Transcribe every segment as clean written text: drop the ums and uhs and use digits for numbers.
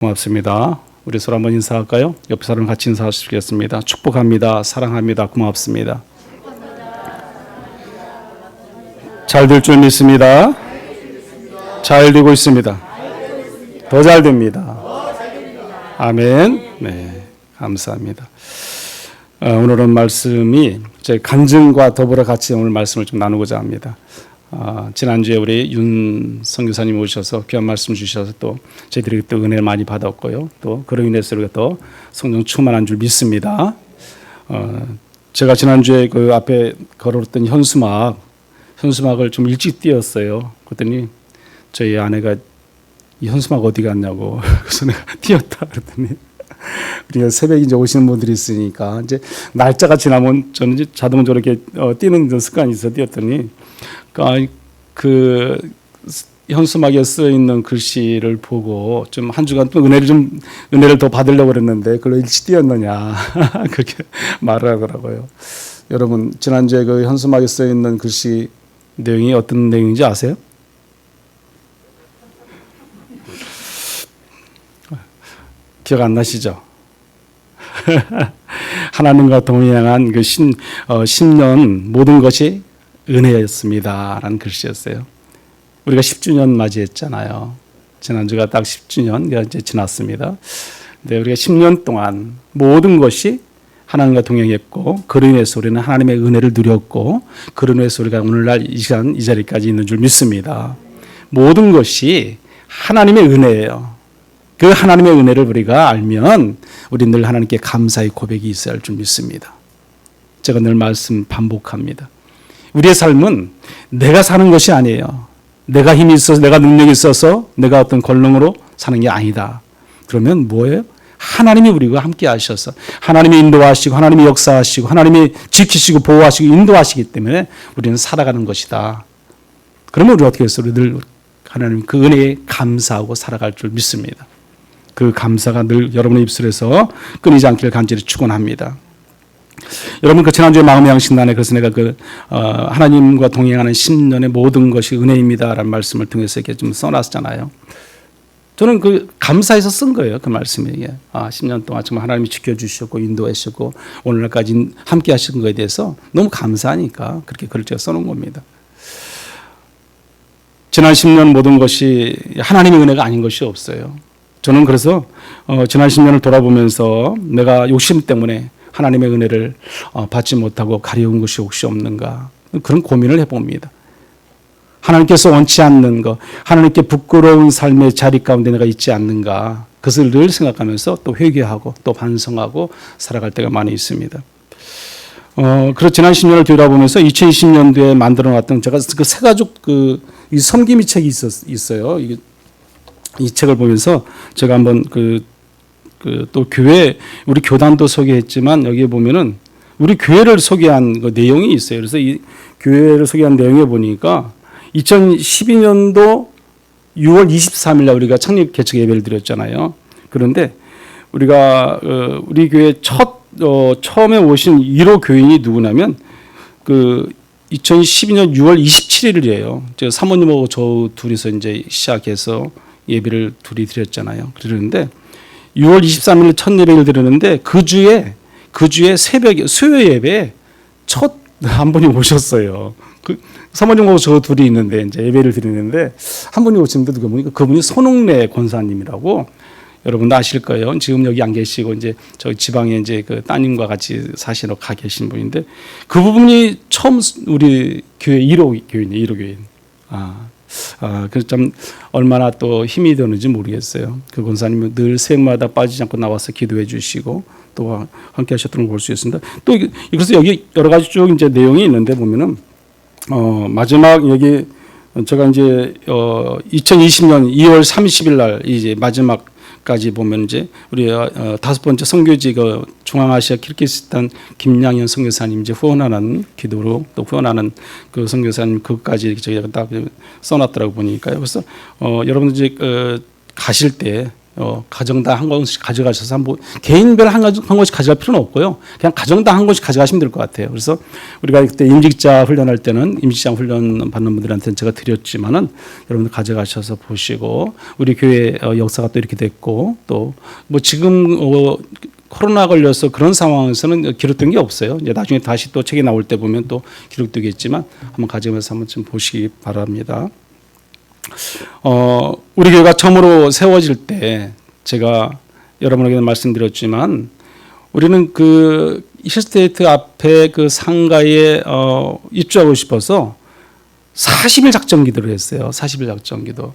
고맙습니다. 우리 서로 한번 인사할까요? 옆에 사람 같이 인사하시겠습니다. 축복합니다. 사랑합니다. 고맙습니다. 잘 될 줄 믿습니다. 잘 되고 있습니다. 더 잘 됩니다. 아멘. 네, 감사합니다. 오늘은 말씀이 제 간증과 더불어 같이 오늘 말씀을 좀 나누고자 합니다. 지난주에 우리 윤 선교사님 오셔서 귀한 말씀 주셔서 또 저희들이 또 은혜를 많이 받았고요. 또 그로 인해서 우리가 또 성령 충만한 줄 믿습니다. 제가 지난주에 그 앞에 걸어뒀던 현수막을 좀 일찍 띄웠어요. 그랬더니 저희 아내가 이 현수막 어디 갔냐고 그래서 내가 띄웠다 그랬더니 우리가 새벽에 이제 오시는 분들이 있으니까 이제 날짜가 지나면 저는 이제 자동으로 저렇게 띄는 습관이 있어 띄웠더니 그 현수막에 쓰여 있는 글씨를 보고 좀 한 주간 또 은혜를 더 받으려고 그랬는데 그걸 일찍 띄웠느냐 그렇게 말을 하더라고요. 여러분 지난주에 그 현수막에 쓰여 있는 글씨 내용이 어떤 내용인지 아세요? 기억 안 나시죠? 하나님과 동행한 그 10년 모든 것이 은혜였습니다 라는 글씨였어요. 우리가 10주년 맞이했잖아요. 지난주가 딱 10주년 이제 지났습니다. 근데 우리가 10년 동안 모든 것이 하나님과 동행했고 그로 인해서 우리는 하나님의 은혜를 누렸고 그로 인해서 우리가 오늘날 이 시간 이 자리까지 있는 줄 믿습니다. 모든 것이 하나님의 은혜예요. 그 하나님의 은혜를 우리가 알면 우리 늘 하나님께 감사의 고백이 있어야 할 줄 믿습니다. 제가 늘 말씀 반복합니다. 우리의 삶은 내가 사는 것이 아니에요. 내가 힘이 있어서 내가 능력이 있어서 내가 어떤 권능으로 사는 게 아니다. 그러면 뭐예요? 하나님이 우리와 함께 하셔서 하나님이 인도하시고 하나님이 역사하시고 하나님이 지키시고 보호하시고 인도하시기 때문에 우리는 살아가는 것이다. 그러면 우리 어떻게 해서 늘 하나님 그 은혜에 감사하고 살아갈 줄 믿습니다. 그 감사가 늘 여러분의 입술에서 끊이지 않기를 간절히 축원합니다. 여러분 그 지난주에 마음의 양식단에 그래서 내가 하나님과 동행하는 10년의 모든 것이 은혜입니다라는 말씀을 통해서 이렇게 좀 써놨잖아요. 저는 그 감사해서 쓴 거예요. 그 말씀이 10년 동안 정말 하나님이 지켜주셨고 인도하시고 오늘날까지 함께 하신 것에 대해서 너무 감사하니까 그렇게 글을 제가 써놓은 겁니다. 지난 10년 모든 것이 하나님의 은혜가 아닌 것이 없어요. 저는 그래서 지난 10년을 돌아보면서 내가 욕심 때문에 하나님의 은혜를 받지 못하고 가려운 것이 혹시 없는가 그런 고민을 해봅니다. 하나님께서 원치 않는 것, 하나님께 부끄러운 삶의 자리 가운데 내가 있지 않는가 그것을 늘 생각하면서 또 회개하고 또 반성하고 살아갈 때가 많이 있습니다. 그래서 지난 10년을 돌아보면서 2020년도에 만들어놨던 제가 그 새가족 이 섬김이 책이 있어요. 이 책을 보면서 제가 한번 또 교회 우리 교단도 소개했지만 여기에 보면은 우리 교회를 소개한 그 내용이 있어요. 그래서 이 교회를 소개한 내용에 보니까 2012년도 6월 23일 날 우리가 창립 개척 예배를 드렸잖아요. 그런데 우리가 우리 교회 처음에 오신 1호 교인이 누구냐면 2012년 6월 27일이에요. 제가 사모님하고 저 둘이서 이제 시작해서 예배를 둘이 드렸잖아요. 그러는데 6월 23일 첫 예배를 드렸는데 그 주에 새벽에 수요 예배에 첫 한 분이 오셨어요. 사모님하고 저 둘이 있는데 이제 예배를 드리는데 한 분이 오시는데 누가 보니까 그분이 손흥래 권사님이라고 여러분도 아실 거예요. 지금 여기 안 계시고 이제 저 지방에 이제 그 따님과 같이 사시러 가 계신 분인데 그 부분이 처음 우리 교회 1호 교인이에요. 1호 교인. 그래서 참 얼마나 또 힘이 되는지 모르겠어요. 그 권사님은 늘 새해마다 빠지지 않고 나와서 기도해 주시고 또 함께 하셨던 걸 볼 수 있습니다. 또 그래서 여기 여러 가지 쭉 이제 내용이 있는데 보면은 마지막 여기 제가 이제 2020년 2월 30일 날 이제 마지막까지 보면 이제 우리 다섯 번째 선교지 중앙아시아 키르기스탄 김양현 선교사님 이제 후원하는 기도로 또 후원하는 그 선교사님 그것까지 저희가 딱 써놨더라고 보니까요. 그래서 여러분들 이제 가실 때 가정당 한 권씩 가져가셔서 한번 개인별 한 권씩 가져갈 필요는 없고요. 그냥 가정당 한 권씩 가져가시면 될 것 같아요. 그래서 우리가 그때 임직자 훈련할 때는 임직자 훈련 받는 분들한테는 제가 드렸지만은 여러분들 가져가셔서 보시고 우리 교회 역사가 또 이렇게 됐고 또 뭐 지금 코로나 걸려서 그런 상황에서는 기록된 게 없어요. 이제 나중에 다시 또 책이 나올 때 보면 또 기록되겠지만 한번 가져가면서 한번 좀 보시기 바랍니다. 우리 교회가 처음으로 세워질 때 제가 여러분에게 말씀드렸지만 우리는 그 힐스테이트 앞에 그 상가에 입주하고 싶어서 40일 작전 기도를 했어요. 40일 작전 기도.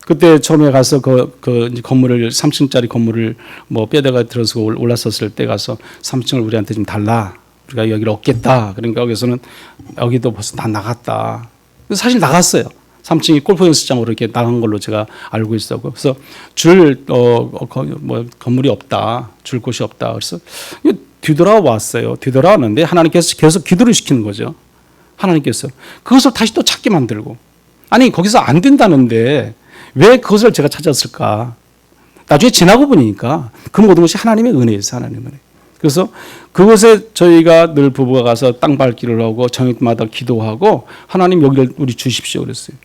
그때 처음에 가서 그 건물을 3층짜리 건물을 뭐 뼈대가 들어서 올랐었을 때 가서 3층을 우리한테 좀 달라. 우리가 여기를 얻겠다. 그러니까 여기서는 여기도 벌써 다 나갔다. 사실 나갔어요. 3층이 골프 연습장으로 이렇게 나간 걸로 제가 알고 있었고, 그래서 뭐 건물이 없다, 줄 곳이 없다. 그래서 뒤돌아왔어요. 뒤돌아왔는데 하나님께서 계속 기도를 시키는 거죠. 하나님께서 그것을 다시 또 찾게 만들고, 아니 거기서 안 된다는데 왜 그것을 제가 찾았을까? 나중에 지나고 보니까 그 모든 것이 하나님의 은혜였어요. 하나님의 은혜. 그래서 그곳에 저희가 늘 부부가 가서 땅 밟기를 하고 저녁마다 기도하고 하나님 여기를 우리 주십시오 그랬어요.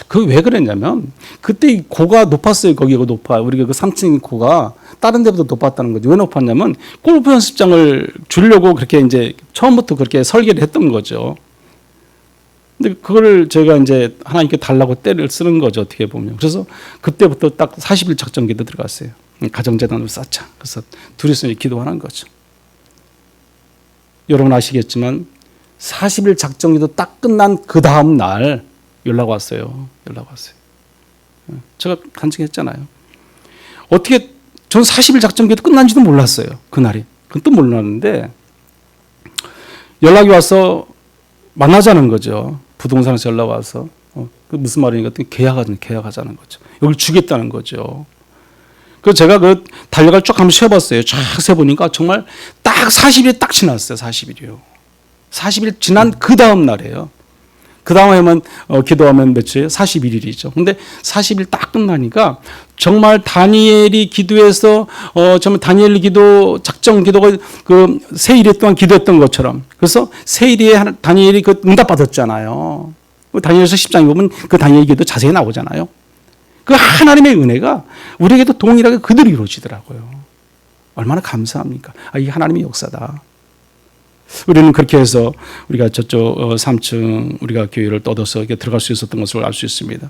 그 왜 그랬냐면 그때 고가 높았어요. 거기가 높아. 우리가 그 3층 고가 다른 데보다 높았다는 거죠. 왜 높았냐면 골프 연습장을 주려고 그렇게 이제 처음부터 그렇게 설계를 했던 거죠. 근데 그거를 저희가 이제 하나님께 달라고 때를 쓰는 거죠. 어떻게 보면. 그래서 그때부터 딱 40일 작전 기도 들어갔어요. 가정재단으로 쌓자. 그래서 둘이서 기도하는 거죠. 여러분 아시겠지만 40일 작전 기도 딱 끝난 그 다음 날 연락 왔어요. 연락 왔어요. 제가 간증했잖아요. 어떻게 전 40일 작전 기도 끝난지도 몰랐어요. 그날이. 그건 또 몰랐는데 연락이 와서 만나자는 거죠. 부동산에서 연락 와서 그 무슨 말이니까 계약하자는 거죠. 여기를 주겠다는 거죠. 그래서 제가 그 달력을 쭉 한번 세어봤어요. 쫙 세보니까 정말 딱 40일이 딱 지났어요. 40일이요. 40일 지난 그 다음 날이에요. 그 다음에만 기도하면 며칠이에요? 41일이죠. 근데 40일 딱 끝나니까 정말 다니엘이 기도해서 정말 다니엘 기도 작정 기도가 그 세 일 동안 기도했던 것처럼, 그래서 세 일에 다니엘이 그 응답 받았잖아요. 다니엘서 10장에 보면 그 다니엘 기도 자세히 나오잖아요. 그 하나님의 은혜가 우리에게도 동일하게 그대로 이루어지더라고요. 얼마나 감사합니까? 이게 하나님의 역사다. 우리는 그렇게 해서 우리가 저쪽 3층 우리가 교회를 얻어서 이렇게 들어갈 수 있었던 것을 알 수 있습니다.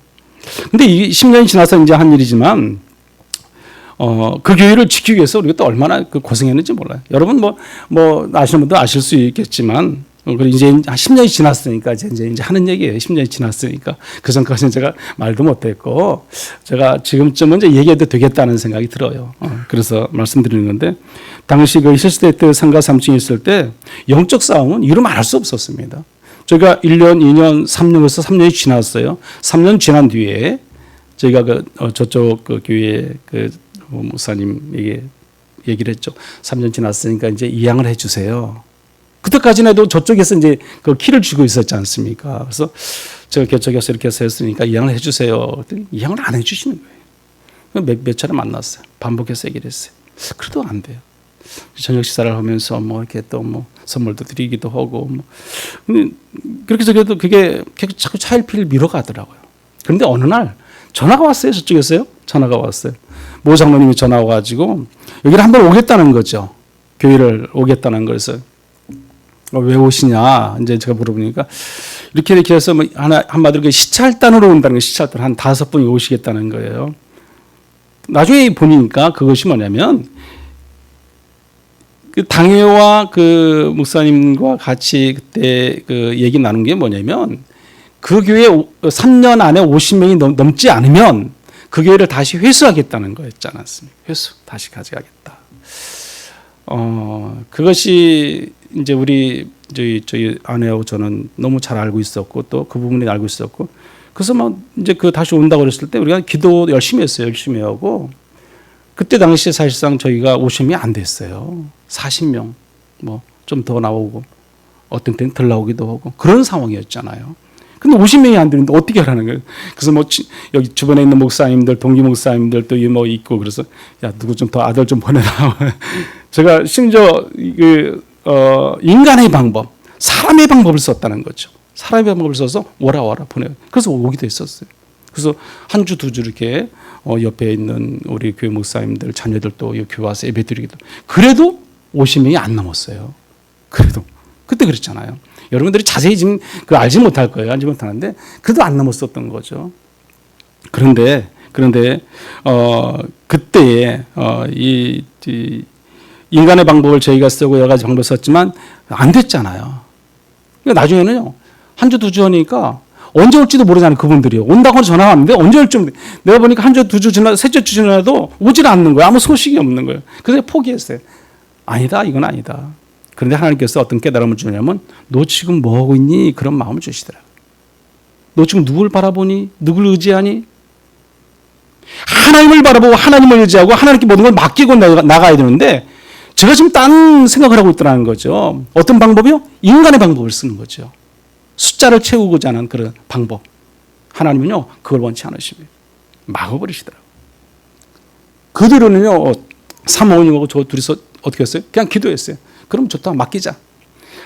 근데 이 10년이 지나서 이제 한 일이지만 그 교회를 지키기 위해서 우리가 또 얼마나 고생했는지 몰라요. 여러분 뭐 아시는 분도 아실 수 있겠지만 이제 10년이 지났으니까 이제 하는 얘기예요. 10년이 지났으니까 그 전까지는 제가 말도 못했고 제가 지금쯤은 이제 얘기해도 되겠다는 생각이 들어요. 그래서 말씀드리는 건데 당시 그 힐스테이트 상가 3층에 있을 때 영적 싸움은 이루 말할 수 없었습니다. 저희가 1년, 2년, 3년에서 3년이 지났어요. 3년 지난 뒤에 저희가 저쪽 그 교회 그 목사님에게 얘기를 했죠. 3년 지났으니까 이제 이양을 해주세요. 그때까지는 해도 저쪽에서 이제 그 키를 쥐고 있었지 않습니까? 그래서 제가 저쪽에서 이렇게 해서 했으니까 이양을 해주세요. 이양을 안 해주시는 거예요. 몇 차례 만났어요. 반복해서 얘기를 했어요. 그래도 안 돼요. 저녁 식사를 하면서 뭐 이렇게 또 뭐 선물도 드리기도 하고 뭐 그렇게 해도 그게 자꾸 차일피일 미뤄가더라고요. 그런데 어느 날 전화가 왔어요. 저쪽에서요. 전화가 왔어요. 모 장로님이 전화가 와가지고 여기를 한번 오겠다는 거죠. 교회를 오겠다는 거였어요. 왜 오시냐 이제 제가 물어보니까 이렇게 해서 뭐 한마디로 시찰단으로 온다는 거예요. 시찰단 한 5분이 오시겠다는 거예요. 나중에 보니까 그것이 뭐냐면 그 당회와 그 목사님과 같이 그때 그 얘기 나눈 게 뭐냐면 그 교회 3년 안에 50명이 넘지 않으면 그 교회를 다시 회수하겠다는 거였지 않았습니까? 회수 다시 가져가겠다. 그것이 이제 우리 저희 아내하고 저는 너무 잘 알고 있었고 또 그 부분을 알고 있었고 그래서 막 이제 그 다시 온다고 그랬을 때 우리가 기도 열심히 했어요. 열심히 하고 그때 당시에 사실상 저희가 50명이 안 됐어요. 40명 뭐 좀 더 나오고 어떤 때는 덜 나오기도 하고 그런 상황이었잖아요. 근데 50명이 안 되는데 어떻게 하라는 거예요? 그래서 뭐 여기 주변에 있는 목사님들, 동기 목사님들도 뭐 있고 그래서 야 누구 좀 더 아들 좀 보내라. 제가 심지어 인간의 방법, 사람의 방법을 썼다는 거죠. 사람의 방법을 써서 오라 보내요. 그래서 오기도 했었어요. 그래서 한 주, 두 주 이렇게 옆에 있는 우리 교회 목사님들, 자녀들도 교회 와서 예배드리기도. 그래도 50명이 안 넘었어요. 그래도 그때 그랬잖아요. 여러분들이 자세히 지금 알지 못할 거예요. 알지 못하는데 그래도 안 넘었었던 거죠. 그런데 그때에 이 인간의 방법을 저희가 쓰고 여러 가지 방법을 썼지만 안 됐잖아요. 그러니까 나중에는요 한 주, 두 주 하니까 언제 올지도 모르잖아요. 그분들이요. 온다고 전화가 왔는데 언제 올지 내가 보니까 한 주, 두 주 지나 셋째 주 지나도 오질 않는 거예요. 아무 소식이 없는 거예요. 그래서 포기했어요. 아니다, 이건 아니다. 그런데 하나님께서 어떤 깨달음을 주냐면 너 지금 뭐 하고 있니? 그런 마음을 주시더라고요. 너 지금 누굴 바라보니? 누굴 의지하니? 하나님을 바라보고 하나님을 의지하고 하나님께 모든 걸 맡기고 나가야 되는데 제가 지금 딴 생각을 하고 있더라는 거죠. 어떤 방법이요? 인간의 방법을 쓰는 거죠. 숫자를 채우고자 하는 그런 방법. 하나님은요 그걸 원치 않으십니다. 막아버리시더라고요. 그들은요 사모님하고 저 둘이서 어떻게 했어요? 그냥 기도했어요. 그럼 좋다, 맡기자.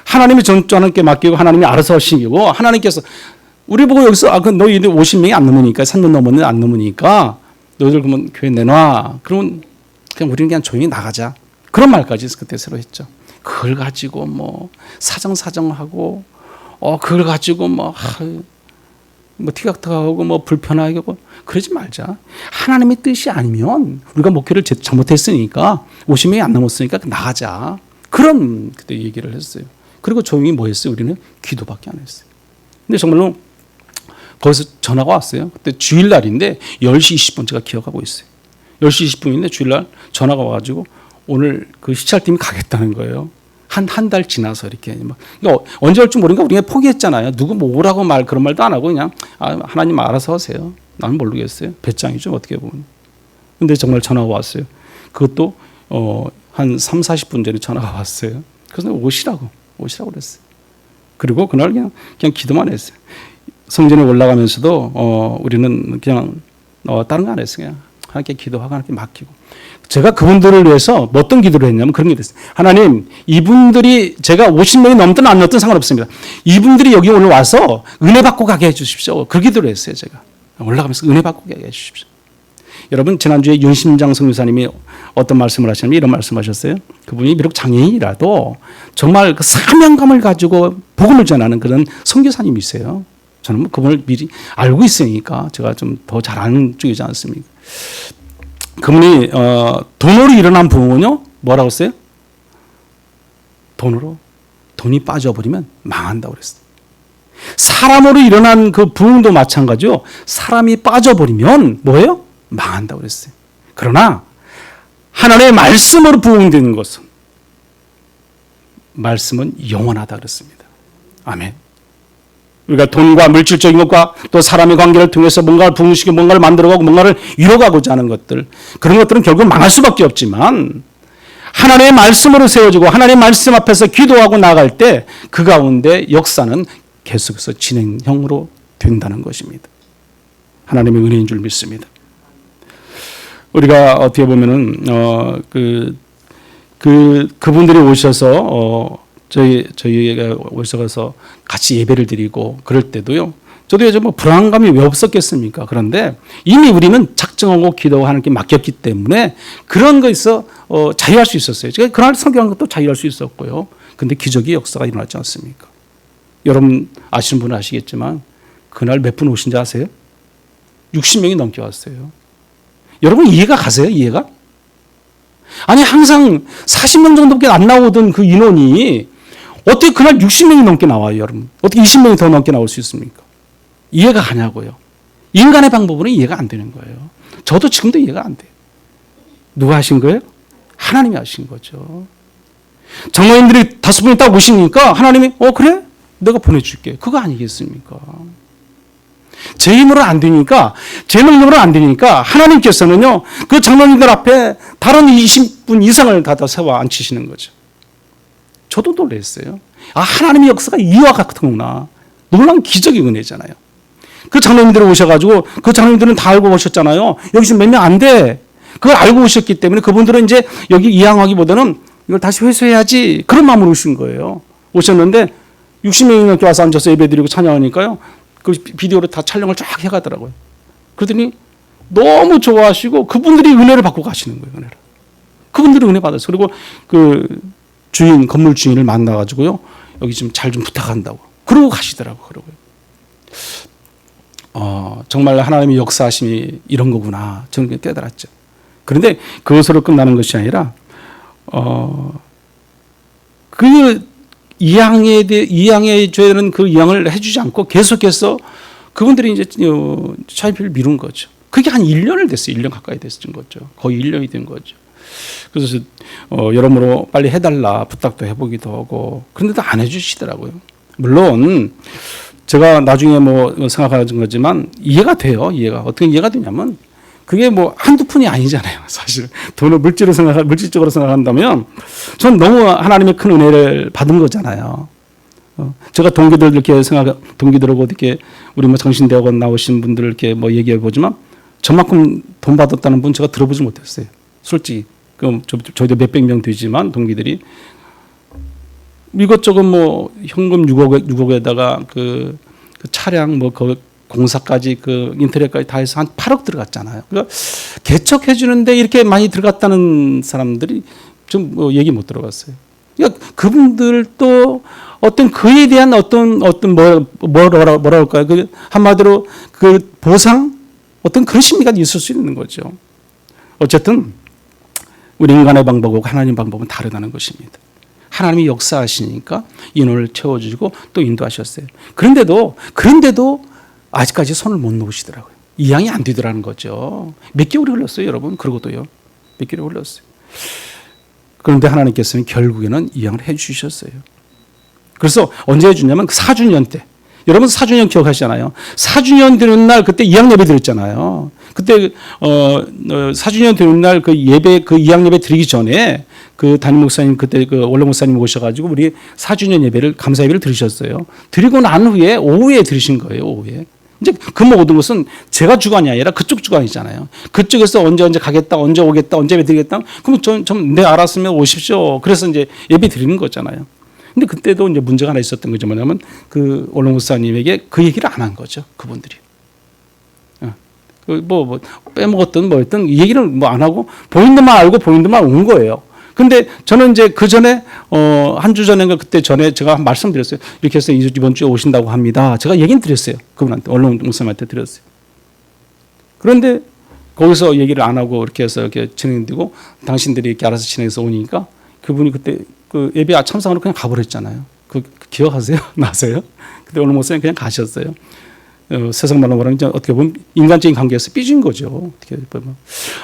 하나님이 전하나님께 맡기고 하나님이 알아서 하시고 하나님께서 우리 보고 여기서 너희 50명이 안 넘으니까 3년 넘었는데 안 넘으니까 너희들 그러면 교회 내놔. 그러면 그냥 우리는 그냥 조용히 나가자. 그런 말까지 그때 새로 했죠. 그걸 가지고 뭐 사정하고 그걸 가지고 뭐 티격태격하고 뭐 불편하고 그러지 말자. 하나님의 뜻이 아니면 우리가 목회를 잘못했으니까 50명이 안 넘었으니까 나가자. 그런 그때 얘기를 했어요. 그리고 조용히 뭐 했어요? 우리는 기도밖에 안 했어요. 근데 정말로 거기서 전화가 왔어요. 그때 주일날인데 10시 20분 제가 기억하고 있어요. 10시 20분인데 주일날 전화가 와가지고 오늘 그 시찰팀이 가겠다는 거예요. 한 달 지나서 이렇게. 그러니까 언제 올지 모르니까 우리가 포기했잖아요. 누구 뭐 오라고 그런 말도 안 하고 그냥 하나님 알아서 하세요. 나는 모르겠어요. 배짱이죠 어떻게 보면. 근데 정말 전화가 왔어요. 그것도 한 3, 40분 전에 전화가 왔어요. 그래서 오시라고 그랬어요. 그리고 그날 그냥 기도만 했어요. 성전에 올라가면서도 우리는 그냥 다른 거 안 했어요. 그냥 하나님께 기도하고 하나님께 맡기고. 제가 그분들을 위해서 어떤 기도를 했냐면 그런 게 됐어요. 하나님, 이분들이 제가 50명이 넘든 안 넘든 상관없습니다. 이분들이 여기 오늘 와서 은혜 받고 가게 해 주십시오. 그 기도를 했어요. 제가 올라가면서 은혜 받고 가게 해 주십시오. 여러분 지난주에 윤심장 선교사님이 어떤 말씀을 하셨냐면 이런 말씀하셨어요. 그분이 비록 장애인이라도 정말 그 사명감을 가지고 복음을 전하는 그런 선교사님이세요. 저는 뭐 그분을 미리 알고 있으니까 제가 좀 더 잘 아는 쪽이지 않습니까? 그분이 돈으로 일어난 부흥은요 뭐라고 했어요? 돈이 빠져버리면 망한다고 그랬어요. 사람으로 일어난 그 부흥도 마찬가지요. 사람이 빠져버리면 뭐예요? 망한다고 그랬어요. 그러나 하나님의 말씀으로 부흥되는 것은 말씀은 영원하다 그랬습니다. 아멘. 우리가 돈과 물질적인 것과 또 사람의 관계를 통해서 뭔가를 부흥시키고 뭔가를 만들어가고 뭔가를 이뤄가고자 하는 것들, 그런 것들은 결국 망할 수밖에 없지만 하나님의 말씀으로 세워지고 하나님의 말씀 앞에서 기도하고 나갈 때 그 가운데 역사는 계속해서 진행형으로 된다는 것입니다. 하나님의 은혜인 줄 믿습니다. 우리가 어떻게 보면은 그분들이 오셔서 저희가 오셔서 같이 예배를 드리고 그럴 때도요. 저도 요즘 뭐 불안감이 왜 없었겠습니까? 그런데 이미 우리는 작정하고 기도하고 하나님께 맡겼기 때문에 그런 거에서 자유할 수 있었어요. 제가 그날 성경한 것도 자유할 수 있었고요. 근데 기적의 역사가 일어났지 않습니까? 여러분 아시는 분은 아시겠지만 그날 몇 분 오신지 아세요? 60명이 넘게 왔어요. 여러분 이해가 가세요? 이해가? 아니 항상 40명 정도밖에 안 나오던 그 인원이 어떻게 그날 60명이 넘게 나와요, 여러분? 어떻게 20명이 더 넘게 나올 수 있습니까? 이해가 가냐고요. 인간의 방법으로는 이해가 안 되는 거예요. 저도 지금도 이해가 안 돼요. 누가 하신 거예요? 하나님이 하신 거죠. 장로님들이 5분이 딱 오시니까 하나님이 그래? 내가 보내줄게. 그거 아니겠습니까? 제 힘으로 안 되니까, 제 능력으로 안 되니까 하나님께서는요 그 장로님들 앞에 다른 20분 이상을 다 세워 앉히시는 거죠. 저도 놀랐어요. 하나님의 역사가 이와 같구나. 놀라운 기적의 은혜잖아요. 그 장로님들이 오셔가지고 그 장로님들은 다 알고 오셨잖아요. 여기 지금 몇 명 안 돼. 그걸 알고 오셨기 때문에 그분들은 이제 여기 이양하기보다는 이걸 다시 회수해야지 그런 마음으로 오신 거예요. 오셨는데 60명이 넘게 와서 앉아서 예배드리고 찬양하니까요. 그 비디오로 다 촬영을 쫙 해가더라고요. 그러더니 너무 좋아하시고 그분들이 은혜를 받고 가시는 거예요. 은혜를. 그분들이 은혜 받았어요. 그리고 그 주인, 건물 주인을 만나가지고요. 여기 좀 잘 좀 부탁한다고. 그러고 가시더라고요. 그러고요. 정말 하나님의 역사하심이 이런 거구나. 저는 깨달았죠. 그런데 그것으로 끝나는 것이 아니라, 그 이양해 줘야 되는 그 이양을 해주지 않고 계속해서 그분들이 이제 차인표를 미룬 거죠. 그게 한 1년을 됐어요. 1년 가까이 됐던 거죠. 거의 1년이 된 거죠. 그래서 여러모로 빨리 해달라 부탁도 해보기도 하고 그런데도 안 해주시더라고요. 물론 제가 나중에 뭐 생각하는 거지만 이해가 돼요. 어떻게 이해가 되냐면 그게 뭐 한두 푼이 아니잖아요. 사실 돈을 물질적으로 생각한다면 전 너무 하나님의 큰 은혜를 받은 거잖아요. 제가 동기들하고 이렇게 우리 뭐 정신대학원 나오신 분들 이렇게 뭐 얘기해 보지만 저만큼 돈 받았다는 분 제가 들어보지 못했어요. 솔직히. 그럼 저희도 몇백 명 되지만 동기들이 이것저것 뭐 현금 6억에다가 그 차량 뭐 그 공사까지 그 인테리어까지 다 해서 한 8억 들어갔잖아요. 그러니까 개척해 주는데 이렇게 많이 들어갔다는 사람들이 좀 뭐 얘기 못 들어봤어요. 그러니까 그분들도 어떤 그에 대한 어떤 뭐라 할까요? 그 한마디로 그 보상 어떤 그런 심리가 있을 수 있는 거죠. 어쨌든 우리 인간의 방법하고 하나님 방법은 다르다는 것입니다. 하나님이 역사하시니까 인원을 채워주시고 또 인도하셨어요. 그런데도 아직까지 손을 못 놓으시더라고요. 이양이 안 되더라는 거죠. 몇 개월이 흘렀어요, 여러분. 그러고도요. 몇 개월이 흘렀어요. 그런데 하나님께서는 결국에는 이양을 해주셨어요. 그래서 언제 해주냐면 그 4주년 때. 여러분 4주년 기억하시잖아요. 4주년 되는 날 그때 이양 예배 드렸잖아요. 그때 4주년 되는 날 그 예배 그 이양 예배 드리기 전에 그 담임 목사님 그때 그 원로 목사님 오셔가지고 우리 4주년 예배를 감사 예배를 드리셨어요. 드리고 난 후에 오후에 드리신 거예요. 오후에. 이제 그 모든 것은 제가 주관이 아니라 그쪽 주관이잖아요. 그쪽에서 언제 가겠다, 언제 오겠다, 언제 예배 드리겠다. 그럼 네 알았으면 오십시오. 그래서 이제 예배 드리는 거잖아요. 근데 그때도 이제 문제가 하나 있었던 거죠. 뭐냐면 그 원로 목사님에게 그 얘기를 안 한 거죠. 그분들이. 뭐 빼먹었든 뭐였든 얘기를 뭐 안 하고 보이는 데만 알고 보이는 데만 온 거예요. 근데 저는 이제 그 전에 한 주 전인가 그때 전에 제가 말씀드렸어요. 이렇게 해서 이번 주에 오신다고 합니다. 제가 얘기는 드렸어요. 그분한테 원로 목사님한테 드렸어요. 그런데 거기서 얘기를 안 하고 이렇게 해서 이렇게 진행되고 당신들이 이렇게 알아서 진행해서 오니까 그분이 그때 그 예배 참석으로 그냥 가버렸잖아요. 그 기억하세요? 나세요? 그때 원로 목사님 그냥 가셨어요. 세상 말로 말하면 어떻게 보면 인간적인 관계에서 삐진 거죠. 어떻게 보면.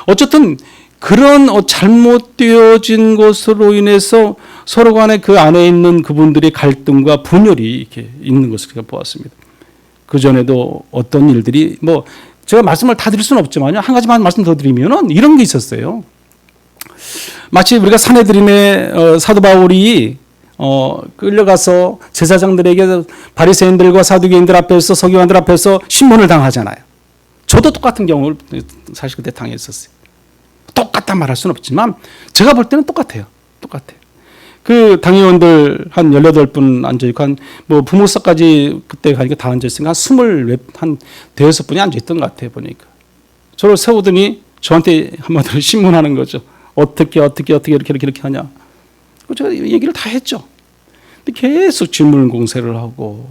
어쨌든 그런 잘못되어진 것으로 인해서 서로 간에 그 안에 있는 그분들의 갈등과 분열이 이렇게 있는 것을 제가 보았습니다. 그 전에도 어떤 일들이 뭐 제가 말씀을 다 드릴 수는 없지만요. 한 가지만 말씀 더 드리면은 이런 게 있었어요. 마치 우리가 사내들인의 사도 바울이 끌려가서 제사장들에게 바리새인들과 사두개인들 앞에서 서기관들 앞에서 신문을 당하잖아요. 저도 똑같은 경우를 사실 그때 당했었어요. 똑같다 말할 수는 없지만 제가 볼 때는 똑같아요. 그 당의원들 한 18분 앉아있고 한 뭐 부목사까지 그때 가니까 다 앉아있으니까 한 대여섯 분이 앉아있던 것 같아요. 보니까. 저를 세우더니 저한테 한마디로 신문하는 거죠. 어떻게 이렇게 하냐. 제가 얘기를 다 했죠. 근데 계속 질문 공세를 하고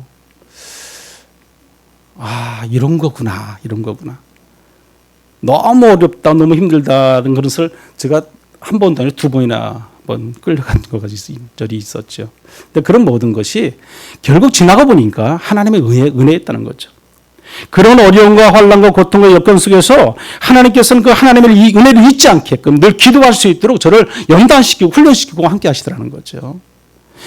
이런 거구나. 너무 어렵다, 너무 힘들다는 것을 제가 한 번도 아니라 두 번이나 끌려간 것까지 절이 있었죠. 근데 그런 모든 것이 결국 지나가 보니까 하나님의 은혜였다는 거죠. 그런 어려움과 환난과 고통과 여건 속에서 하나님께서는 그 하나님의 이 은혜를 잊지 않게끔 늘 기도할 수 있도록 저를 연단시키고 훈련시키고 함께 하시더라는 거죠.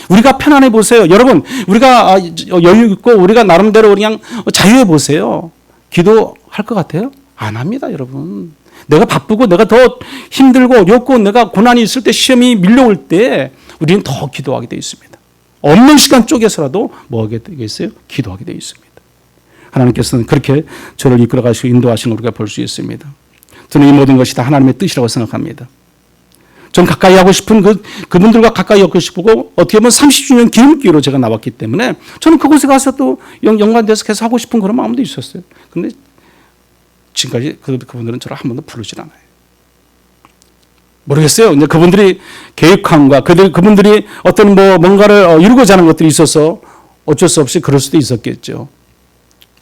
우리가 편안해 보세요. 여러분, 우리가 여유 있고 우리가 나름대로 그냥 자유해 보세요. 기도할 것 같아요? 안 합니다, 여러분. 내가 바쁘고 내가 더 힘들고 어렵고 내가 고난이 있을 때 시험이 밀려올 때 우리는 더 기도하게 되어 있습니다. 없는 시간 쪼개서라도 뭐 하게 되겠어요? 기도하게 되어 있습니다. 하나님께서는 그렇게 저를 이끌어 가시고 인도하시는 걸 우리가 볼 수 있습니다. 저는 이 모든 것이 다 하나님의 뜻이라고 생각합니다. 전 가까이 하고 싶은 그분들과 가까이 엮고 싶고 어떻게 보면 30주년 기념기로 제가 나왔기 때문에 저는 그곳에 가서 또 연관돼서 계속 하고 싶은 그런 마음도 있었어요. 근데 지금까지 그분들은 저를 한 번도 부르질 않아요. 모르겠어요. 이제 그분들이 계획함과 그분들이 어떤 뭔가를 이루고자 하는 것들이 있어서 어쩔 수 없이 그럴 수도 있었겠죠.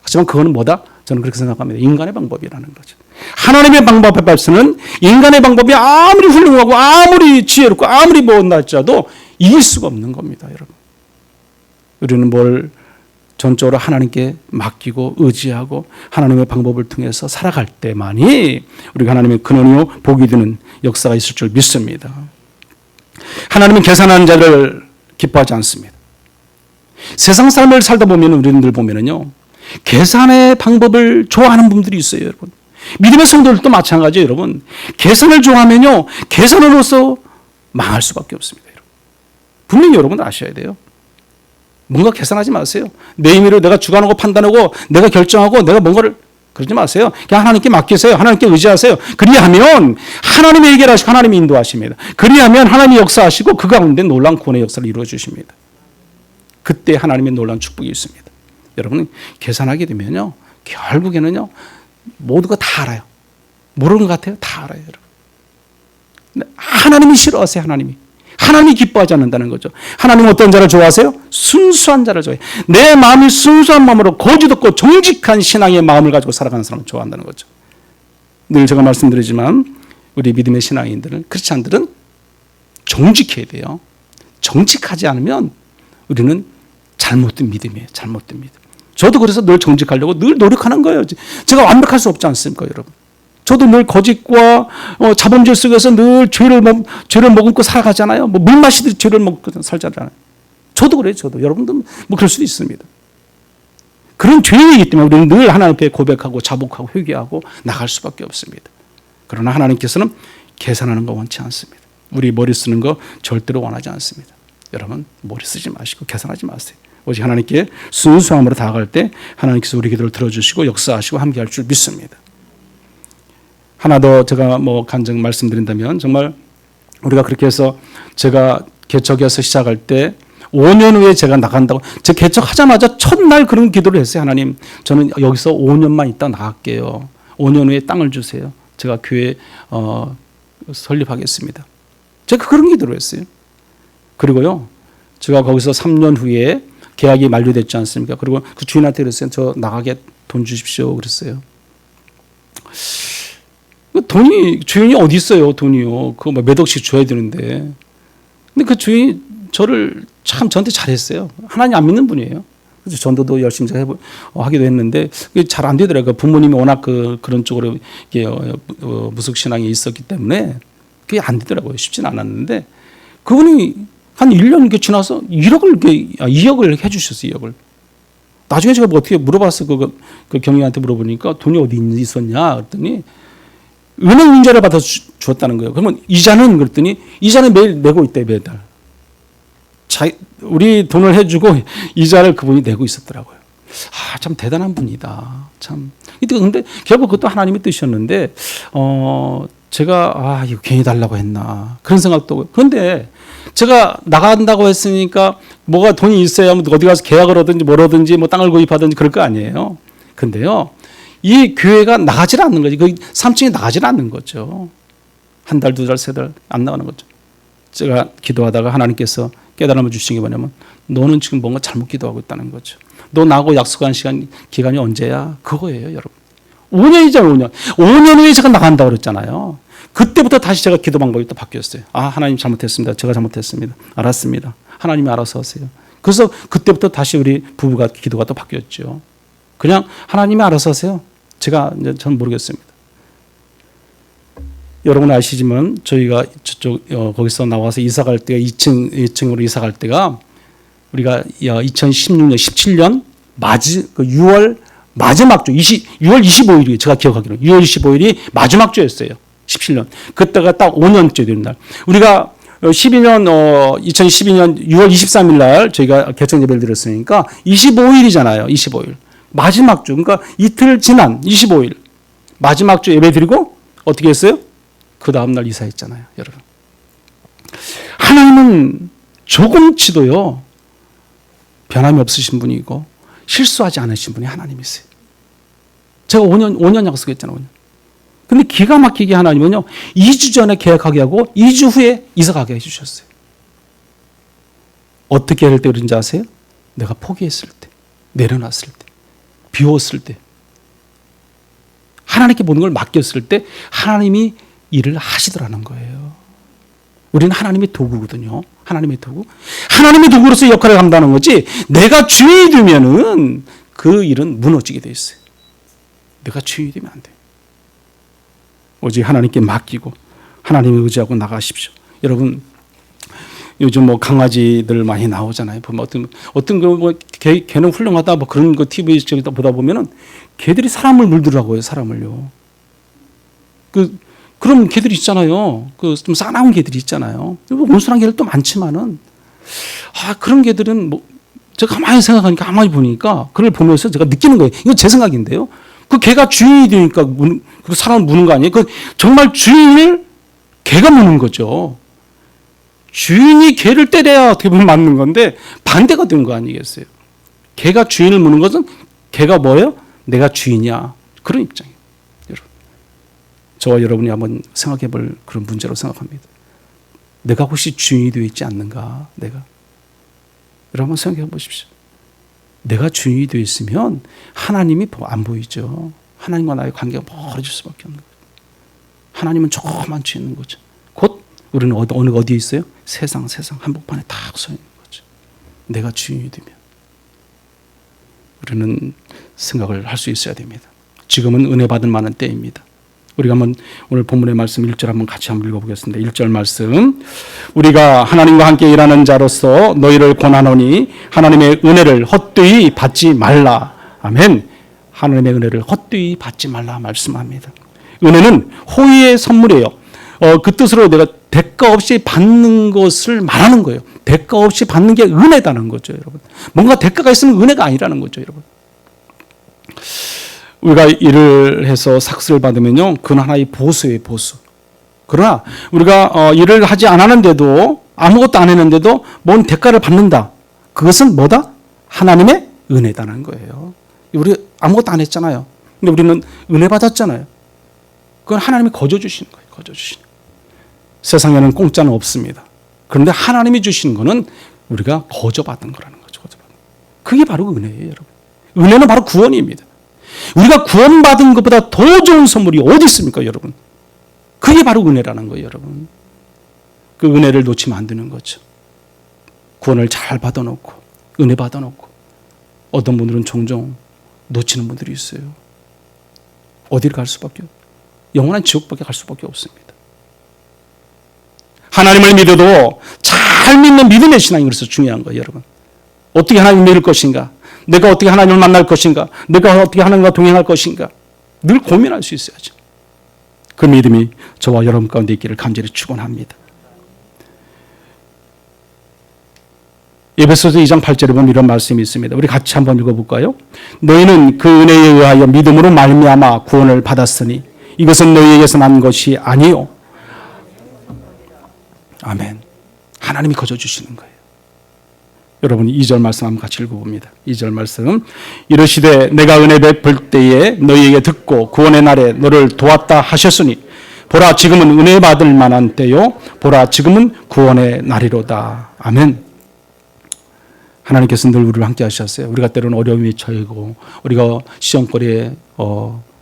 하지만 그거는 뭐다? 저는 그렇게 생각합니다. 인간의 방법이라는 거죠. 하나님의 방법에 앞서는 인간의 방법이 아무리 훌륭하고 아무리 지혜롭고 아무리 뭐나 할지라도 이길 수가 없는 겁니다, 여러분. 우리는 뭘 전적으로 하나님께 맡기고 의지하고 하나님의 방법을 통해서 살아갈 때만이 우리가 하나님의 근원이요 복이 되는 역사가 있을 줄 믿습니다. 하나님은 계산하는 자를 기뻐하지 않습니다. 세상 삶을 살다 보면 우리들 보면은요 계산의 방법을 좋아하는 분들이 있어요, 여러분. 믿음의 성도들도 마찬가지예요, 여러분. 계산을 좋아하면요 계산으로서 망할 수밖에 없습니다, 여러분. 분명히 여러분들 아셔야 돼요. 뭔가 계산하지 마세요. 내 임의로 내가 주관하고 판단하고 내가 결정하고 내가 뭔가를 그러지 마세요. 그냥 하나님께 맡기세요. 하나님께 의지하세요. 그리하면 하나님이 해결하시고 하나님이 인도하십니다. 그리하면 하나님이 역사하시고 그 가운데 놀라운 구원의 역사를 이루어 주십니다. 그때 하나님의 놀라운 축복이 있습니다. 여러분 계산하게 되면요 결국에는요 모두가 다 알아요. 모르는 것 같아요. 다 알아요, 여러분. 근데 하나님이 싫어하세요. 하나님이 기뻐하지 않는다는 거죠. 하나님은 어떤 자를 좋아하세요? 순수한 자를 좋아해요. 내 마음이 순수한 마음으로 거짓 없고 정직한 신앙의 마음을 가지고 살아가는 사람을 좋아한다는 거죠. 늘 제가 말씀드리지만 우리 믿음의 신앙인들은 크리스찬들은 정직해야 돼요. 정직하지 않으면 우리는 잘못된 믿음이에요. 잘못된 믿음. 저도 그래서 늘 정직하려고 늘 노력하는 거예요. 제가 완벽할 수 없지 않습니까, 여러분? 저도 늘 거짓과 자본주의 속에서 늘 죄를 머금고 살아가잖아요. 물 마시듯이 죄를 먹고 살잖아요. 저도 그래요. 여러분도 뭐 그럴 수도 있습니다. 그런 죄이기 때문에 우리는 늘 하나님 앞에 고백하고 자복하고 회개하고 나갈 수밖에 없습니다. 그러나 하나님께서는 계산하는 거 원치 않습니다. 우리 머리 쓰는 거 절대로 원하지 않습니다. 여러분 머리 쓰지 마시고 계산하지 마세요. 오직 하나님께 순수함으로 다가갈 때 하나님께서 우리 기도를 들어주시고 역사하시고 함께할 줄 믿습니다. 하나 더 제가 간증 말씀드린다면 정말 우리가 그렇게 해서 제가 개척해서 시작할 때 5년 후에 제가 나간다고 제 개척하자마자 첫날 그런 기도를 했어요. 하나님 저는 여기서 5년만 있다 나갈게요. 5년 후에 땅을 주세요. 제가 교회 설립하겠습니다. 제가 그런 기도를 했어요. 그리고요 제가 거기서 3년 후에 계약이 만료됐지 않습니까? 그리고 그 주인한테 그랬어요. 저 나가게 돈 주십시오. 그랬어요. 돈이 주인이 어디 있어요? 돈이요. 그거 몇 억씩 줘야 되는데. 근데 그 주인이 저를 참 저한테 잘했어요. 하나님 안 믿는 분이에요. 그래서 전도도 열심히 하기도 했는데 그게 잘 안 되더라고요. 부모님이 워낙 그런 쪽으로 무속 신앙이 있었기 때문에 그게 안 되더라고요. 쉽지는 않았는데 그분이 한 1년 지나서 2억을 해주셨어요. 2억을. 나중에 제가 어떻게 물어봤어. 그 경리한테 물어보니까 돈이 어디 있었냐 그랬더니 은행 융자를 받아 주었다는 거예요. 그러면 이자는 그랬더니 이자는 매일 내고 있대 매달. 우리 돈을 해주고 이자를 그분이 내고 있었더라고요. 참 대단한 분이다. 참. 근데 결국 그것도 하나님의 뜻이었는데 제가 이거 괜히 달라고 했나 그런 생각도. 그런데 제가 나간다고 했으니까 뭐가 돈이 있어야 어디 가서 계약을 하든지 뭘 하든지 땅을 구입하든지 그럴 거 아니에요. 근데요 이 교회가 나가질 않는 거지. 그 3층에 나가질 않는 거죠. 한 달, 두 달, 세 달 안 나가는 거죠. 제가 기도하다가 하나님께서 깨달음을 주신 게 뭐냐면 너는 지금 뭔가 잘못 기도하고 있다는 거죠. 너 나하고 약속한 기간이 언제야? 그거예요, 여러분. 5년이잖아요, 5년. 5년 후에 제가 나간다고 그랬잖아요. 그때부터 다시 제가 기도 방법이 또 바뀌었어요. 하나님 잘못했습니다. 제가 잘못했습니다. 알았습니다. 하나님이 알아서 하세요. 그래서 그때부터 다시 우리 부부가 기도가 또 바뀌었죠. 그냥 하나님이 알아서 하세요. 저는 모르겠습니다. 여러분 아시지만 저희가 거기서 나와서 이사 갈 때가 2층으로 이사 갈 때가 우리가 2016년, 17년 6월 마지막 주, 6월 25일이 제가 기억하기로 6월 25일이 마지막 주였어요. 17년. 그때가 딱 5년째 되는 날. 우리가 2012년 6월 23일 날 저희가 개천 예배를 드렸으니까 25일이잖아요. 25일. 마지막 주. 그러니까 이틀 지난 25일. 마지막 주 예배 드리고 어떻게 했어요? 그 다음날 이사했잖아요. 여러분. 하나님은 조금치도요, 변함이 없으신 분이고 실수하지 않으신 분이 하나님이세요. 제가 5년 약속했잖아요. 5년. 근데 기가 막히게 하나님은요, 2주 전에 계약하게 하고 2주 후에 이사 가게 해주셨어요. 어떻게 할 때 그런지 아세요? 내가 포기했을 때, 내려놨을 때, 비웠을 때, 하나님께 모든 걸 맡겼을 때 하나님이 일을 하시더라는 거예요. 우리는 하나님의 도구거든요. 하나님의 도구. 하나님의 도구로서 역할을 한다는 거지, 내가 주인이 되면은 그 일은 무너지게 돼 있어요. 내가 주인이 되면 안 돼요. 오직 하나님께 맡기고 하나님을 의지하고 나가십시오. 여러분, 요즘 뭐 강아지들 많이 나오잖아요. 보면 어떤 개는 훌륭하다 뭐 그런 거 TV 저기다 보다 보면은 개들이 사람을 물더라고요. 사람을요. 그런 개들이 있잖아요. 좀 싸나운 개들이 있잖아요. 온순한 개들 또 많지만은, 그런 개들은 뭐 제가 가만히 생각하니까, 가만히 보니까 그걸 보면서 제가 느끼는 거예요. 이건 제 생각인데요. 그 개가 주인이 되니까 그 사람을 무는 거 아니에요? 그 정말 주인을 개가 무는 거죠. 주인이 개를 때려야 어떻게 보면 맞는 건데 반대가 되는 거 아니겠어요? 개가 주인을 무는 것은 개가 뭐예요? 내가 주인이야. 그런 입장이에요. 여러분, 저와 여러분이 한번 생각해 볼 그런 문제로 생각합니다. 내가 혹시 주인이 되어 있지 않는가? 내가. 여러분 한번 생각해 보십시오. 내가 주인이 되어 있으면 하나님이 안 보이죠. 하나님과 나의 관계가 멀어질 수밖에 없는 거죠. 하나님은 조그만 있는 거죠. 곧 우리는 어디에 있어요? 세상 한복판에 딱 서 있는 거죠. 내가 주인이 되면. 우리는 생각을 할 수 있어야 됩니다. 지금은 은혜 받을 만한 때입니다. 우리가 한번 오늘 본문의 말씀 1절 한번 같이 한번 읽어보겠습니다. 1절 말씀. 우리가 하나님과 함께 일하는 자로서 너희를 권하노니 하나님의 은혜를 헛되이 받지 말라. 아멘. 하나님의 은혜를 헛되이 받지 말라 말씀합니다. 은혜는 호의의 선물이에요. 그 뜻으로 내가 대가 없이 받는 것을 말하는 거예요. 대가 없이 받는 게 은혜다는 거죠, 여러분. 뭔가 대가가 있으면 은혜가 아니라는 거죠, 여러분. 우리가 일을 해서 삭스를 받으면요, 그건 하나의 보수예요, 보수. 그러나 우리가 일을 하지 않았는데도, 아무것도 안 했는데도 뭔 대가를 받는다. 그것은 뭐다? 하나님의 은혜다는 거예요. 우리 아무것도 안 했잖아요. 근데 우리는 은혜 받았잖아요. 그건 하나님이 거저 주시는 거예요. 거저 주시는 거예요. 세상에는 공짜는 없습니다. 그런데 하나님이 주시는 거는 우리가 거저 받은 거라는 거죠. 거저 받은 거. 그게 바로 은혜예요, 여러분. 은혜는 바로 구원입니다. 우리가 구원받은 것보다 더 좋은 선물이 어디 있습니까, 여러분? 그게 바로 은혜라는 거예요, 여러분. 그 은혜를 놓치면 안 되는 거죠. 구원을 잘 받아놓고, 은혜 받아놓고, 어떤 분들은 종종 놓치는 분들이 있어요. 어디를 갈 수밖에, 영원한 지옥밖에 갈 수밖에 없습니다. 하나님을 믿어도 잘 믿는 믿음의 신앙이 그래서 중요한 거예요, 여러분. 어떻게 하나님을 믿을 것인가? 내가 어떻게 하나님을 만날 것인가? 내가 어떻게 하나님과 동행할 것인가? 늘 고민할 수 있어야죠. 그 믿음이 저와 여러분 가운데 있기를 간절히 축원합니다. 에베소서 2장 8절에 보면 이런 말씀이 있습니다. 우리 같이 한번 읽어볼까요? 너희는 그 은혜에 의하여 믿음으로 말미암아 구원을 받았으니 이것은 너희에게서 난 것이 아니요. 아멘. 하나님이 거저 주시는 거예요. 여러분 2절 말씀 한번 같이 읽어봅니다. 2절 말씀. 이르시되 내가 은혜 베풀 때에 너희에게 듣고 구원의 날에 너를 도왔다 하셨으니 보라 지금은 은혜 받을 만한 때요 보라 지금은 구원의 날이로다. 아멘. 하나님께서 늘 우리를 함께 하셨어요. 우리가 때로는 어려움이 처하고 우리가 시험거리에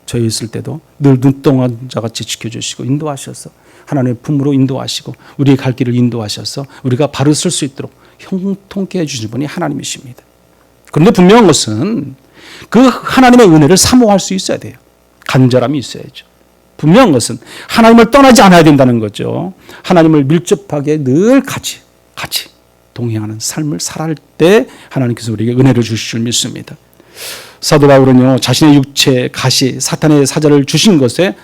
처해 있을 때도 늘 눈동한 자같이 지켜주시고 인도하셔서 하나님의 품으로 인도하시고 우리의 갈 길을 인도하셔서 우리가 바로 쓸 수 있도록 형통케 해주시는 분이 하나님이십니다. 그런데 분명한 것은 그 하나님의 은혜를 사모할 수 있어야 돼요. 간절함이 있어야죠. 분명한 것은 하나님을 떠나지 않아야 된다는 거죠. 하나님을 밀접하게 늘 같이 동행하는 삶을 살아갈 때 하나님께서 우리에게 은혜를 주실 줄 믿습니다. 사도 바울은요, 자신의 육체, 가시, 사탄의 사자를 주신 것에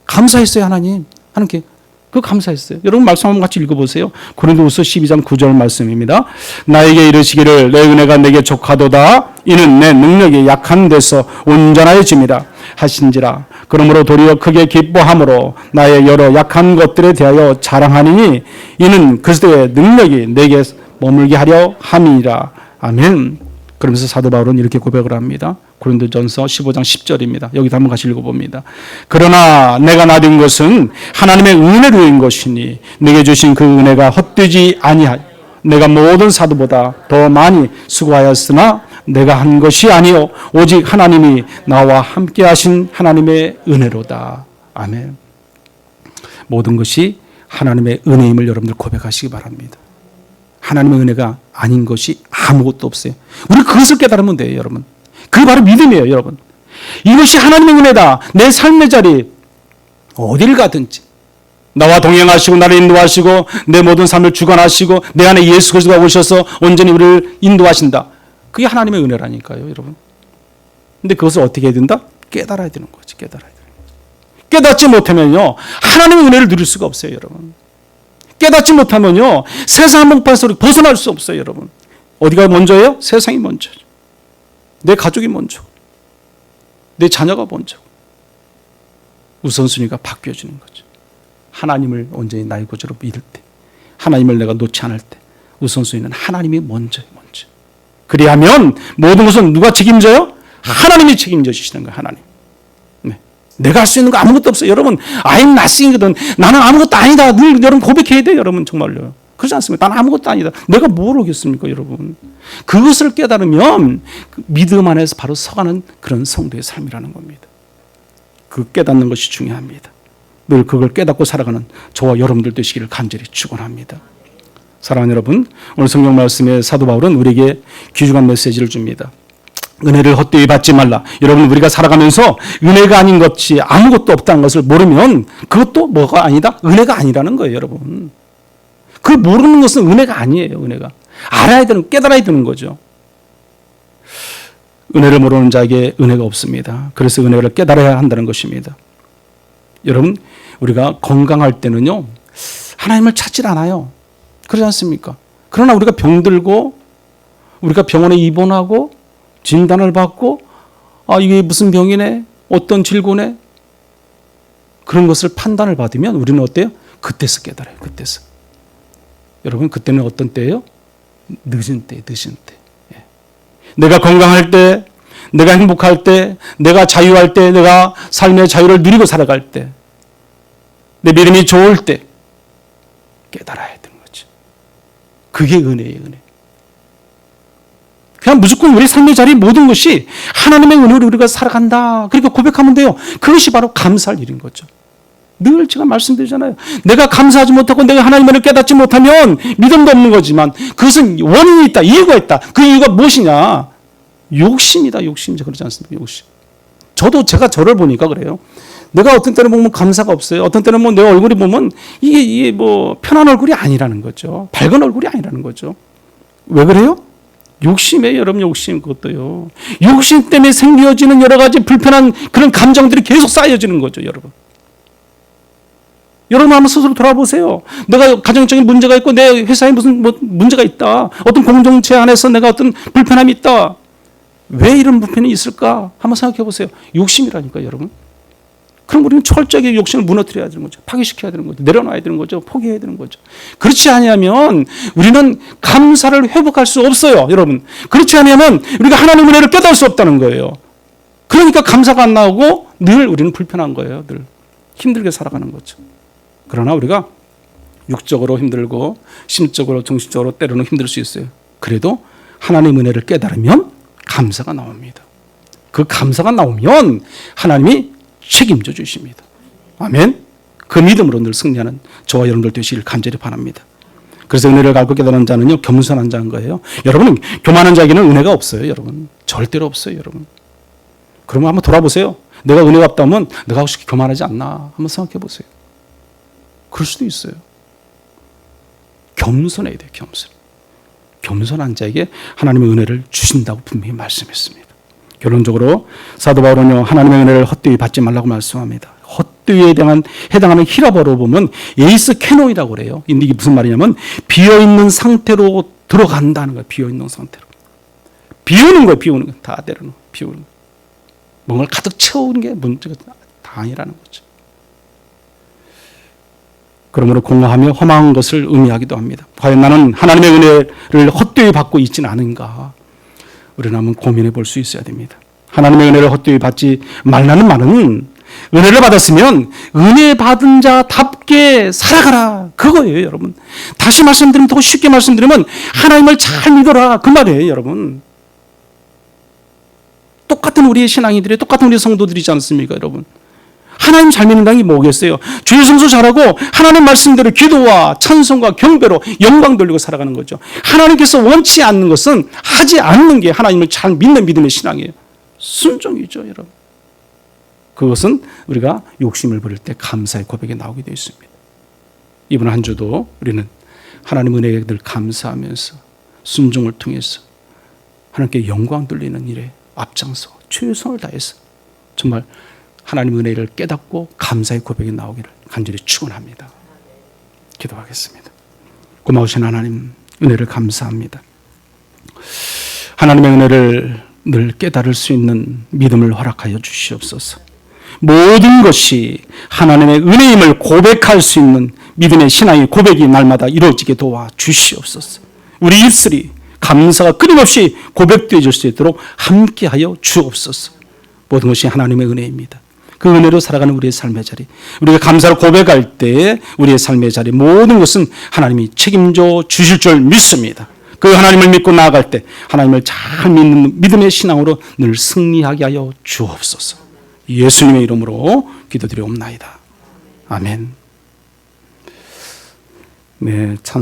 감사했어요. 하나님께 그 감사했어요. 여러분 말씀 한번 같이 읽어보세요. 고린도후서 12장 9절 말씀입니다. 나에게 이르시기를 내 은혜가 내게 족하도다. 이는 내 능력이 약한 데서 온전하여짐이라 하신지라. 그러므로 도리어 크게 기뻐함으로 나의 여러 약한 것들에 대하여 자랑하니니 이는 그리스도의 능력이 내게 머물게 하려 함이니라. 아멘. 그러면서 사도 바울은 이렇게 고백을 합니다. 고린도전서 15장 10절입니다. 여기도 한번 같이 읽어봅니다. 그러나 내가 나된 것은 하나님의 은혜로인 것이니 내게 주신 그 은혜가 헛되지 아니하여 내가 모든 사도보다 더 많이 수고하였으나 내가 한 것이 아니요 오직 하나님이 나와 함께 하신 하나님의 은혜로다. 아멘. 모든 것이 하나님의 은혜임을 여러분들 고백하시기 바랍니다. 하나님의 은혜가 아닌 것이 아무것도 없어요. 우리 그것을 깨달으면 돼요, 여러분. 그게 바로 믿음이에요, 여러분. 이것이 하나님의 은혜다. 내 삶의 자리 어딜 가든지 나와 동행하시고 나를 인도하시고 내 모든 삶을 주관하시고 내 안에 예수 그리스도가 오셔서 온전히 우리를 인도하신다. 그게 하나님의 은혜라니까요, 여러분. 근데 그것을 어떻게 해야 된다? 깨달아야 되는 거지, 깨달아야 되는 거지. 깨닫지 못하면요, 하나님의 은혜를 누릴 수가 없어요, 여러분. 깨닫지 못하면요, 세상 한복판에서 벗어날 수 없어요, 여러분. 어디가 먼저예요? 세상이 먼저죠. 내 가족이 먼저. 내 자녀가 먼저. 우선순위가 바뀌어지는 거죠. 하나님을 온전히 나의 구주로 믿을 때, 하나님을 내가 놓지 않을 때, 우선순위는 하나님이 먼저예요, 먼저. 그리하면 모든 것은 누가 책임져요? 하나님이 책임져 주시는 거예요, 하나님. 내가 할 수 있는 거 아무것도 없어요. 여러분, I'm nothing이거든. 나는 아무것도 아니다. 늘 여러분 고백해야 돼요, 여러분. 정말요. 그렇지 않습니까? 나는 아무것도 아니다. 내가 뭘 하겠습니까, 여러분? 그것을 깨달으면 믿음 안에서 바로 서가는 그런 성도의 삶이라는 겁니다. 그 깨닫는 것이 중요합니다. 늘 그걸 깨닫고 살아가는 저와 여러분들 되시기를 간절히 축원합니다. 사랑하는 여러분, 오늘 성경 말씀에 사도 바울은 우리에게 귀중한 메시지를 줍니다. 은혜를 헛되이 받지 말라. 여러분, 우리가 살아가면서 은혜가 아닌 것이 아무것도 없다는 것을 모르면 그것도 뭐가 아니다? 은혜가 아니라는 거예요, 여러분. 그 모르는 것은 은혜가 아니에요, 은혜가. 알아야 되는, 깨달아야 되는 거죠. 은혜를 모르는 자에게 은혜가 없습니다. 그래서 은혜를 깨달아야 한다는 것입니다. 여러분, 우리가 건강할 때는요, 하나님을 찾질 않아요. 그렇지 않습니까? 그러나 우리가 병들고, 우리가 병원에 입원하고, 진단을 받고, 이게 무슨 병이네? 어떤 질고네? 그런 것을 판단을 받으면 우리는 어때요? 그때서 깨달아요. 그때서. 여러분, 그때는 어떤 때예요? 늦은 때, 늦은 때. 예. 내가 건강할 때, 내가 행복할 때, 내가 자유할 때, 내가 삶의 자유를 누리고 살아갈 때, 내 믿음이 좋을 때 깨달아야 되는 거죠. 그게 은혜예요, 은혜. 그냥 무조건 우리 삶의 자리 모든 것이 하나님의 은혜로 우리가 살아간다. 그러니까 고백하면 돼요. 그것이 바로 감사할 일인 거죠. 늘 제가 말씀드리잖아요. 내가 감사하지 못하고 내가 하나님의 은혜를 깨닫지 못하면 믿음도 없는 거지만 그것은 원인이 있다. 이유가 있다. 그 이유가 무엇이냐? 욕심이다. 욕심이죠. 그렇지 않습니까? 욕심. 저도 제가 저를 보니까 그래요. 내가 어떤 때는 보면 감사가 없어요. 어떤 때는 뭐 내 얼굴이 보면 이게 뭐 편한 얼굴이 아니라는 거죠. 밝은 얼굴이 아니라는 거죠. 왜 그래요? 욕심이에요, 여러분. 욕심. 그것도요. 욕심 때문에 생겨지는 여러 가지 불편한 그런 감정들이 계속 쌓여지는 거죠, 여러분. 여러분 한번 스스로 돌아보세요. 내가 가정적인 문제가 있고 내 회사에 무슨 문제가 있다. 어떤 공동체 안에서 내가 어떤 불편함이 있다. 왜 이런 불편이 있을까? 한번 생각해 보세요. 욕심이라니까요, 여러분. 그럼 우리는 철저하게 욕심을 무너뜨려야 되는 거죠. 파괴시켜야 되는 거죠. 내려놔야 되는 거죠. 포기해야 되는 거죠. 그렇지 않으면 우리는 감사를 회복할 수 없어요, 여러분. 그렇지 않으면 우리가 하나님의 은혜를 깨달을 수 없다는 거예요. 그러니까 감사가 안 나오고 늘 우리는 불편한 거예요. 늘 힘들게 살아가는 거죠. 그러나 우리가 육적으로 힘들고 심적으로 정신적으로 때로는 힘들 수 있어요. 그래도 하나님의 은혜를 깨달으면 감사가 나옵니다. 그 감사가 나오면 하나님이 책임져 주십니다. 아멘. 그 믿음으로 늘 승리하는 저와 여러분들 되시길 간절히 바랍니다. 그래서 은혜를 갖고 깨달은 자는요, 겸손한 자인 거예요. 여러분은 교만한 자에게는 은혜가 없어요, 여러분. 절대로 없어요, 여러분. 그러면 한번 돌아보세요. 내가 은혜가 없다면 내가 혹시 교만하지 않나 한번 생각해 보세요. 그럴 수도 있어요. 겸손해야 돼요, 겸손. 겸손한 자에게 하나님의 은혜를 주신다고 분명히 말씀했습니다. 결론적으로 사도 바울은요, 하나님의 은혜를 헛되이 받지 말라고 말씀합니다. 헛되이에 해당하는 히라버로 보면 에이스 캐노이라고 그래요. 이게 무슨 말이냐면 비어있는 상태로 들어간다는 거예요. 비어있는 상태로. 비우는 거예요. 비우는 거. 다 때려놓고 비우는 거. 뭔가를 가득 채우는 게 문제가 다 아니라는 거죠. 그러므로 공허하며 험한 것을 의미하기도 합니다. 과연 나는 하나님의 은혜를 헛되이 받고 있지는 않은가? 우리는 한번 고민해 볼 수 있어야 됩니다. 하나님의 은혜를 헛되이 받지 말라는 말은 은혜를 받았으면 은혜 받은 자답게 살아가라. 그거예요, 여러분. 다시 말씀드리면, 더 쉽게 말씀드리면 하나님을 잘 믿어라. 그 말이에요, 여러분. 똑같은 우리의 신앙이들이, 똑같은 우리 성도들이지 않습니까, 여러분? 하나님 잘 믿는다는 게 뭐겠어요? 주의 성수 잘하고 하나님 말씀대로 기도와 찬송과 경배로 영광 돌리고 살아가는 거죠. 하나님께서 원치 않는 것은 하지 않는 게 하나님을 잘 믿는 믿음의 신앙이에요. 순종이죠, 여러분. 그것은 우리가 욕심을 부릴 때 감사의 고백이 나오게 되어 있습니다. 이번 한 주도 우리는 하나님 은혜에 늘 감사하면서 순종을 통해서 하나님께 영광 돌리는 일에 앞장서 최선을 다해서 정말 하나님 은혜를 깨닫고 감사의 고백이 나오기를 간절히 축원합니다. 기도하겠습니다. 고마우신 하나님, 은혜를 감사합니다. 하나님의 은혜를 늘 깨달을 수 있는 믿음을 허락하여 주시옵소서. 모든 것이 하나님의 은혜임을 고백할 수 있는 믿음의 신앙의 고백이 날마다 이루어지게 도와 주시옵소서. 우리 입술이 감사가 끊임없이 고백되어질 수 있도록 함께하여 주옵소서. 모든 것이 하나님의 은혜입니다. 그 은혜로 살아가는 우리의 삶의 자리, 우리가 감사를 고백할 때 우리의 삶의 자리 모든 것은 하나님이 책임져 주실 줄 믿습니다. 그 하나님을 믿고 나아갈 때 하나님을 잘 믿는 믿음의 신앙으로 늘 승리하게 하여 주옵소서. 예수님의 이름으로 기도드리옵나이다. 아멘. 네, 참.